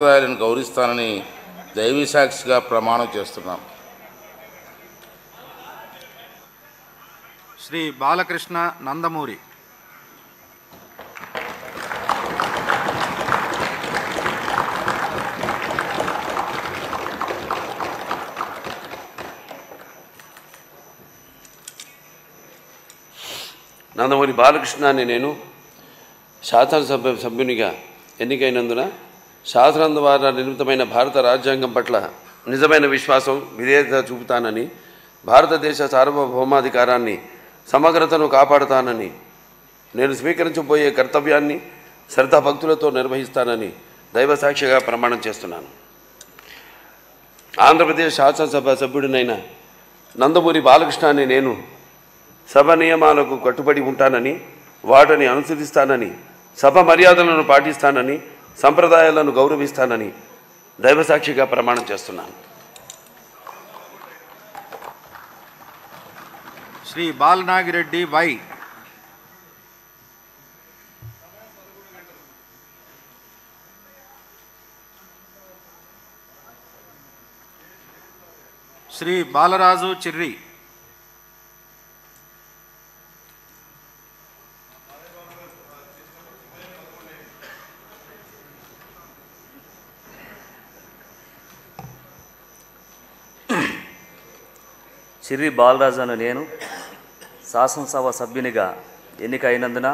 సాంప్రదాయాలను గౌరవిస్తానని దైవీ సాక్షిగా ప్రమాణం చేస్తున్నాను. శ్రీ బాలకృష్ణ నందమూరి. నందమూరి బాలకృష్ణ అని నేను శాసనసభ సభ్యునిగా ఎన్నికైనందున శాసనం ద్వారా నిర్మితమైన భారత రాజ్యాంగం పట్ల నిజమైన విశ్వాసం, విధేయత చూపుతానని, భారతదేశ సార్వభౌమాధికారాన్ని, సమగ్రతను కాపాడుతానని, నేను స్వీకరించబోయే కర్తవ్యాన్ని శ్రద్ధాభక్తులతో నిర్వహిస్తానని దైవసాక్షిగా ప్రమాణం చేస్తున్నాను. ఆంధ్రప్రదేశ్ శాసనసభ సభ్యుడినైన నందమూరి బాలకృష్ణ అని నేను సభ నియమాలకు కట్టుబడి ఉంటానని, వాటిని అనుసరిస్తానని, సభ మర్యాదలను పాటిస్తానని, సంప్రదాయాలను గౌరవిస్తానని దైవసాక్షిగా ప్రమాణం చేస్తున్నాను. శ్రీ బాలనాగిరెడ్డి వై. శ్రీ బాలరాజు చిర్రి. చిర్రి బాలరాజు అను నేను శాసనసభ సభ్యునిగా ఎన్నికైనందున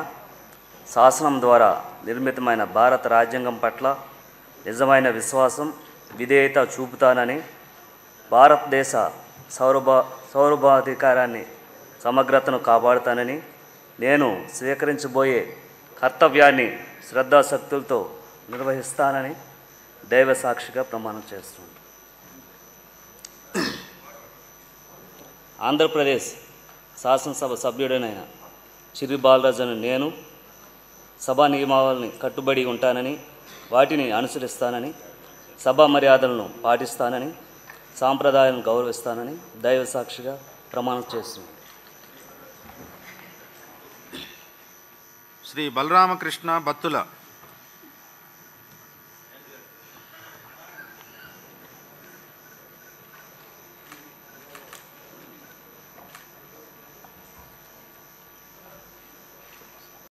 శాసనం ద్వారా నిర్మితమైన భారత రాజ్యాంగం పట్ల నిజమైన విశ్వాసం, విధేయత చూపుతానని, భారతదేశ సార్వభౌమాధికారాన్ని, సమగ్రతను కాపాడుతానని, నేను స్వీకరించబోయే కర్తవ్యాన్ని శ్రద్ధాశక్తులతో నిర్వహిస్తానని దైవ సాక్షిగా ప్రమాణం చేస్తున్నాను. ఆంధ్రప్రదేశ్ శాసనసభ సభ్యుడైన చిర్రి బాలరాజును నేను సభా నియమావళిని కట్టుబడి ఉంటానని, వాటిని అనుసరిస్తానని, సభా మర్యాదలను పాటిస్తానని, సాంప్రదాయాలను గౌరవిస్తానని దైవ సాక్షిగా ప్రమాణం చేస్తున్నాను. శ్రీ బలరామకృష్ణ బత్తుల.